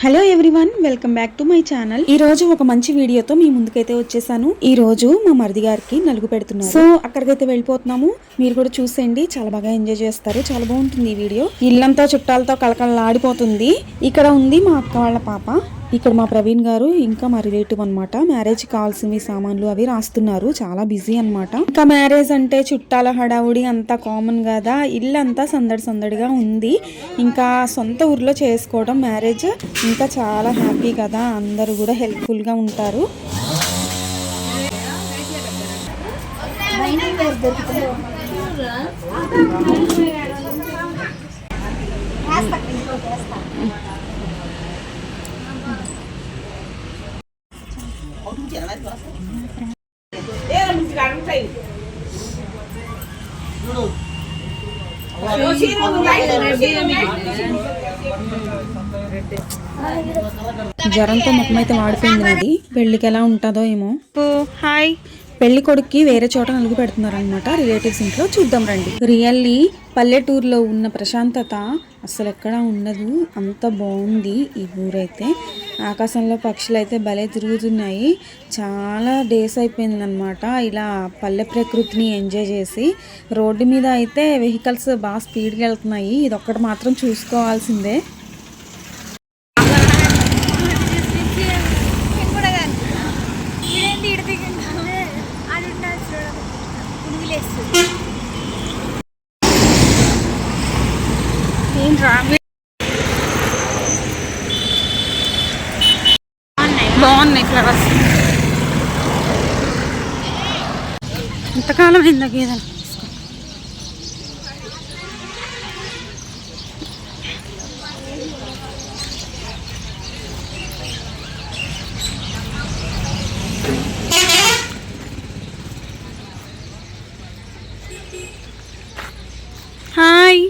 Hello everyone, welcome back to my channel. ఈ రోజు ఒక మంచి వీడియోతో మీ ముందుకైతే వచ్చేసాను. ఈ రోజు మా మరిది గారికి నలుగు పెడుతున్నారు. సో అక్కడికైతే వెళ్ళిపోతున్నాము. మీరు కూడా చూసేయండి, చాలా బాగా ఎంజాయ్ చేస్తారు. చాలా బాగుంటుంది ఈ వీడియో. ఇల్లంతా చుట్టాలతో కలకలలాడిపోతుంది. ఇక్కడ ఉంది మా అక్క వాళ్ళ పాప. ఇక్కడ మా ప్రవీణ్ గారు ఇంకా మా రిలేటివ్ అనమాట. మ్యారేజ్ కావాల్సినవి సామాన్లు అవి రాస్తున్నారు. చాలా బిజీ అనమాట. ఇంకా మ్యారేజ్ అంటే చుట్టాల హడావుడి అంతా కామన్ కదా. ఇల్లు అంతా సందడి సందడిగా ఉంది. ఇంకా సొంత ఊర్లో చేసుకోవడం మ్యారేజ్ ఇంకా చాలా హ్యాపీ కదా. అందరూ కూడా హెల్ప్ఫుల్ గా ఉంటారు. జ్వరంతో ముఖం అయితే వాడిపోయింది నాది. పెళ్ళికి ఎలా ఉంటుందో ఏమో. హాయ్. పెళ్లి కొడుక్కి వేరే చోట నలుగు పెడుతున్నారు అనమాట, రిలేటివ్స్ ఇంట్లో. చూద్దాం రండి. రియల్లీ పల్లెటూరులో ఉన్న ప్రశాంతత అసలు ఎక్కడా ఉండదు. అంత బాగుంది ఈ ఊరైతే. ఆకాశంలో పక్షులు అయితే భలే తిరుగుతున్నాయి. చాలా డేస్ అయిపోయిందనమాట ఇలా పల్లె ప్రకృతిని ఎంజాయ్ చేసి. రోడ్డు మీద అయితే వెహికల్స్ బాగా స్పీడ్గా వెళ్తున్నాయి. ఇది ఒక్కటి మాత్రం చూసుకోవాల్సిందే. బాగున్నాయి ఫ్లవర్స్. ఇంతకాలం అయిందా గేదెలు? హాయ్.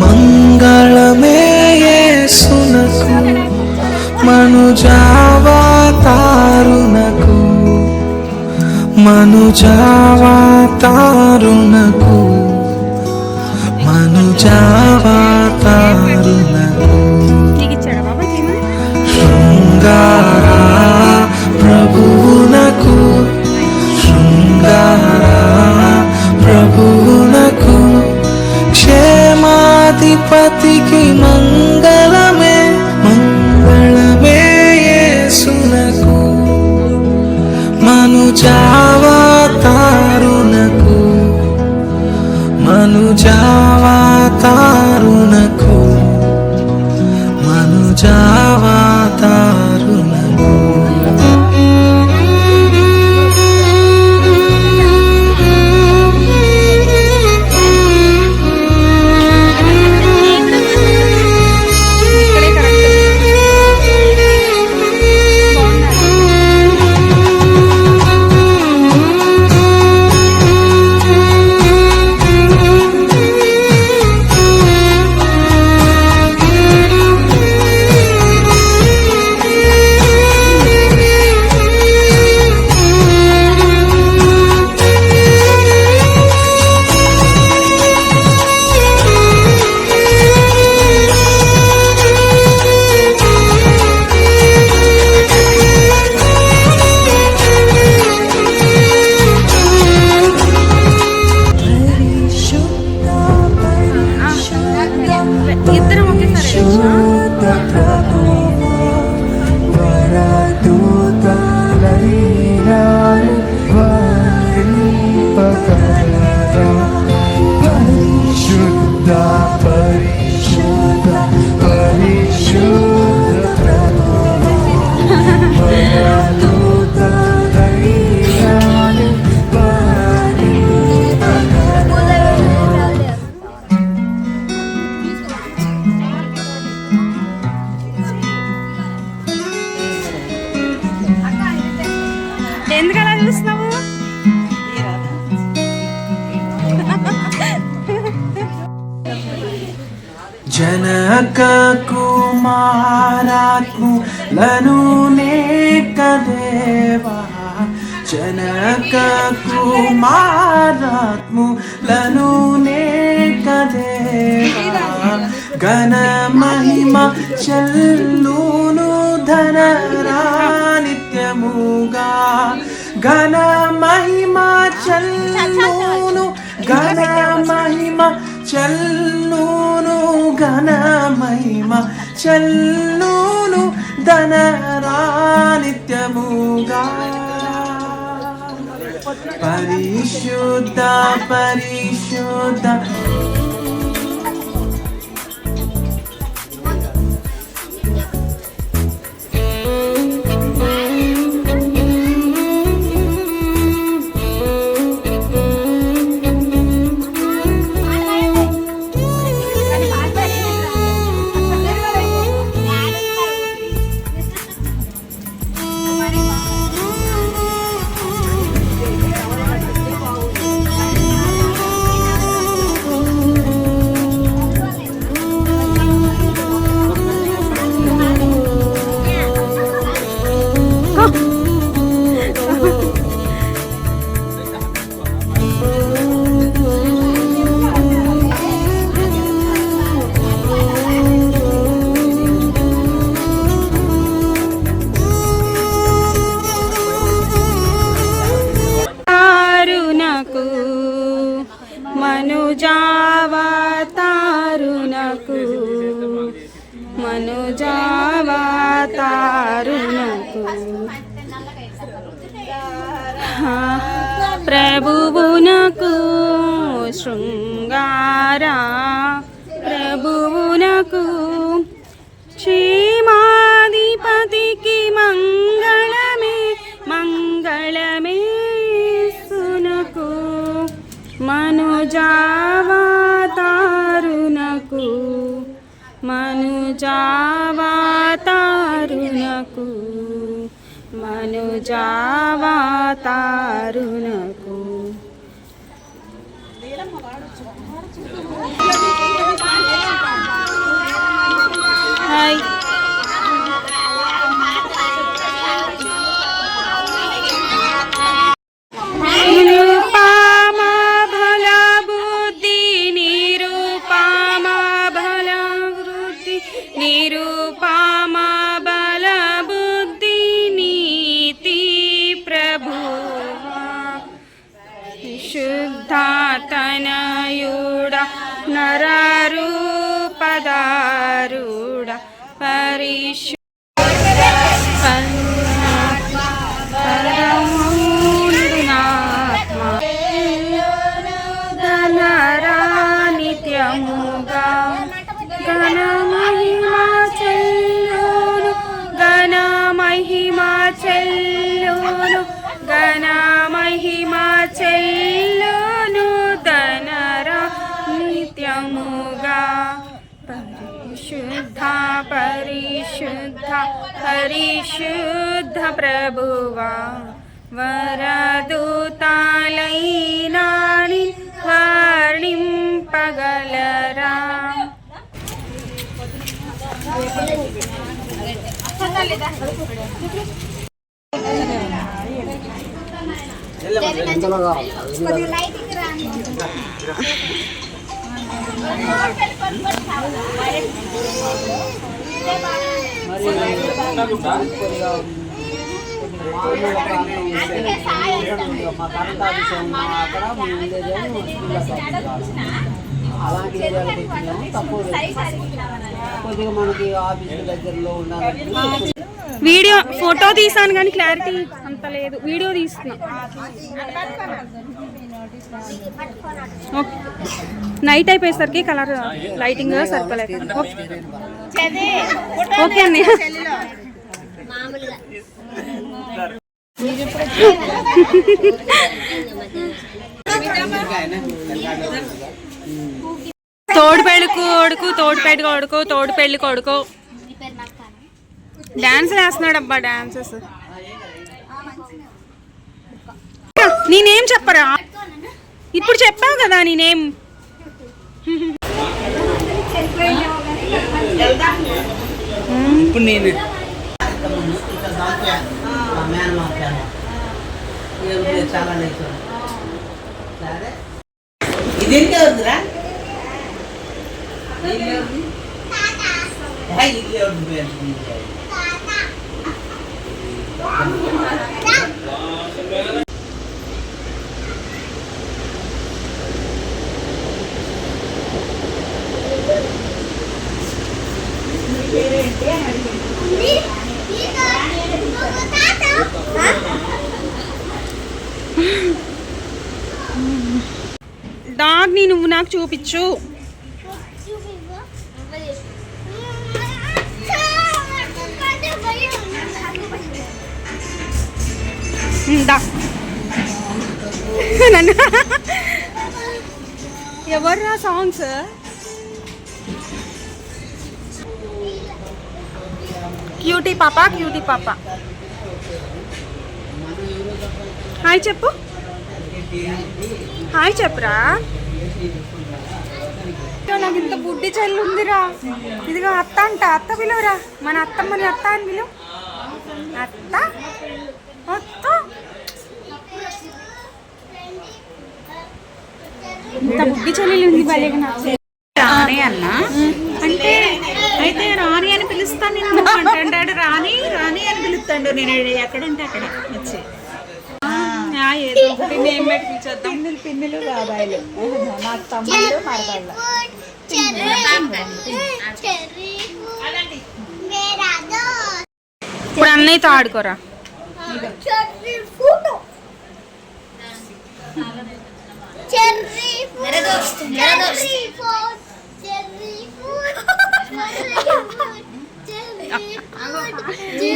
మంగళమే యేసునకు మనుజావతారునకు మనుజావతారునకు మనుజావతారునకు శృంగార ప్రభువునకు శృంగార ప్రభువునకు క్షేమాధిపతికి మంగళమే మంగళమే యేసునకు మనుజావతారునకు మనుజావతారునకు మనుజావతారునకు. ఎందుకలా చూస్తున్నావు? జనక కుమారాత్ములను నేకదేవా జనక కుమారాత్ములను నే ఘన మహిమ చెల్లును ధనరా నిత్యముగా ఘన మహిమ చెల్లును ఘన మహిమ చెల్లును ఘన మహిమ చెల్లును ధనరా నిత్యముగా పరిశుద్ధ పరిశుద్ధ మనుజావతారునకు మనుజావతారునకు ప్రభువునకు శృంగారా ప్రభువునకు క్షేమాధిపతికి మంగళమే మంగళమే సునకు మనుజావతారునకు మనుజావతారునకు మనుజావతారునకు హాయ్ నిరుపమా బల బుద్ధి నీతి ప్రభువా శుద్ధాతనయుడ నరరూపదారుడ ధనరా నిత్యముగా ఘన మహిమా చెల్లును ఘన మహిమా చెల్లును ఘన మహిమా చెల్లును ధనరా నిత్యముగా పరిశుద్ధ పరిశుద్ధ పరిశుద్ధ ప్రభువా వరదూతాలైనా వర్ణింపగలరా అలాంటి ఏరియాలకు వచ్చినాము తక్కువ కొద్దిగా మనకి ఆఫీస్ దగ్గరలో ఉండాలంటే వీడియో ఫోటో తీసాను కానీ క్లారిటీ అంత లేదు వీడియో తీస్తున్నా నైట్ అయిపోయేసరికి కలర్ లైటింగ్ సరిపోలేదు ఓకే అన్నయ్య తోడు పెళ్లి కొడుకు తోడు పెళ్లి కొడుకు తోడు పెళ్లి కొడుకు డాన్స్ వేస్తున్నాడు అబ్బా డాన్సెస్ నేనేం చెప్పరా ఇప్పుడు చెప్పావు కదా నేనేం ఇప్పుడు నేను ఇదేంటే వద్దురా డాగ్ ని నువ్వు నాకు చూపించు. ఎవర్రా సాంగ్స్? క్యూటీ పాప, క్యూటీ పాప. హాయ్ చెప్పు, హాయ్ చెప్పురా. నాకు ఇంత బుడ్డి చెల్లి ఉందిరా. ఇదిగో అత్త అంట, అత్త పిలువరా. మన అత్తమ్మని అత్త అని పిలువు. అత్త అత్త. ఇంత బుడ్డి చెల్లి ఉంది భలేగా నాకు. రాని అన్న అంటే అయితే రాని అని పిలుస్తాను నేను అంటాడు. రాని రాని అని పిలుస్తాడు. నేను ఎక్కడంటే అక్కడ వచ్చి ఏదో ఒకటి నేమ్ పెట్టి పిలిచేద్దాం. పిన్నులు బాబాయిలు నాకు తమ్ముళ్ళు మరదళ్ళు. ఇప్పుడు అన్నయ్యతో ఆడుకోరా.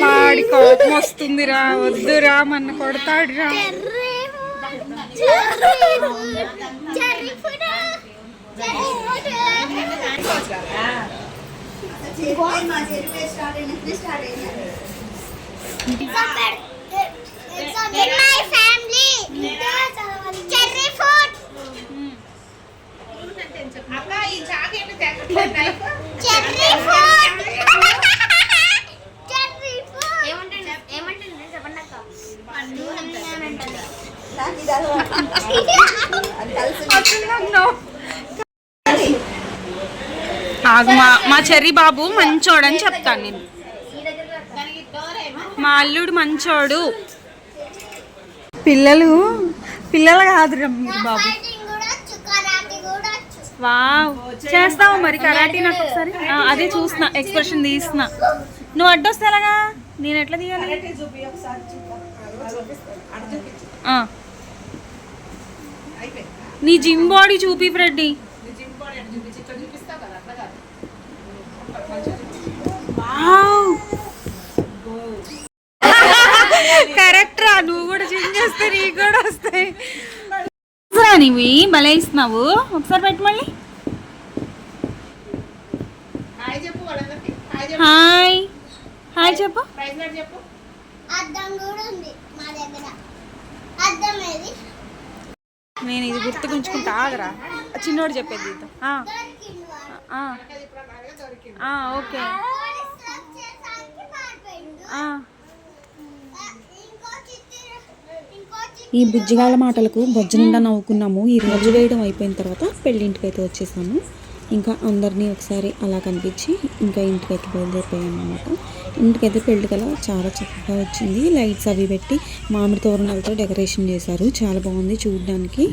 వాడి కోపం వస్తుందిరా. వద్దురా, మన కొడతాడురా. మా చెర్రీ బాబు మంచోడని చెప్తాను నేను. మా అల్లుడు మంచోడు. పిల్లలు కాదురా మీరు బాబు. వావ్, చేస్తావా మరి కరాటీ? నాకు ఒకసారి అదే చూస్తున్నా, ఎక్స్ప్రెషన్ తీస్తున్నా. నువ్వు అడ్డొస్తే ఎలాగా? నేను ఎట్లా తీయాలి? నీ జిమ్ బాడీ చూపి ఫ్రెడ్డి. కరెక్ట్ రా, నువ్వు కూడా జిమ్ చేస్తే నీకు కూడా వస్తాయి. నీవి భలే ఇస్తున్నావు. ఒకసారి పెట్టు మళ్ళీ. హాయ్ హాయ్ చెప్పు. నేను ఇది గుర్తుకుంచుకుంటా. ఆగరా, చిన్నోడు చెప్పేది. ఓకే. ఈ బుజ్జిగాళ్ళ మాటలకు బొజ్జ నిండా నవ్వుకున్నాము. ఈ రోజు వేయడం అయిపోయిన తర్వాత పెళ్ళింటికి అయితే వచ్చేసాము. ఇంకా అందరినీ ఒకసారి అలా కనిపించి ఇంకా ఇంటికైతే బయలుదేరిపోయాము అనమాట. ఇంటికైతే పెళ్లి కల చాలా చక్కగా వచ్చింది. లైట్స్ అవి పెట్టి మామిడి తోరణాలతో డెకరేషన్ చేశారు. చాలా బాగుంది చూడడానికి.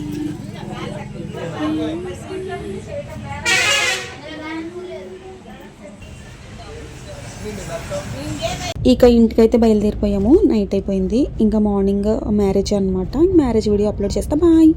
ఇక ఇంటికైతే బయలుదేరిపోయాము. నైట్ అయిపోయింది. ఇంకా మార్నింగ్ మ్యారేజ్ అనమాట. మ్యారేజ్ వీడియో అప్లోడ్ చేస్తా. బాయ్.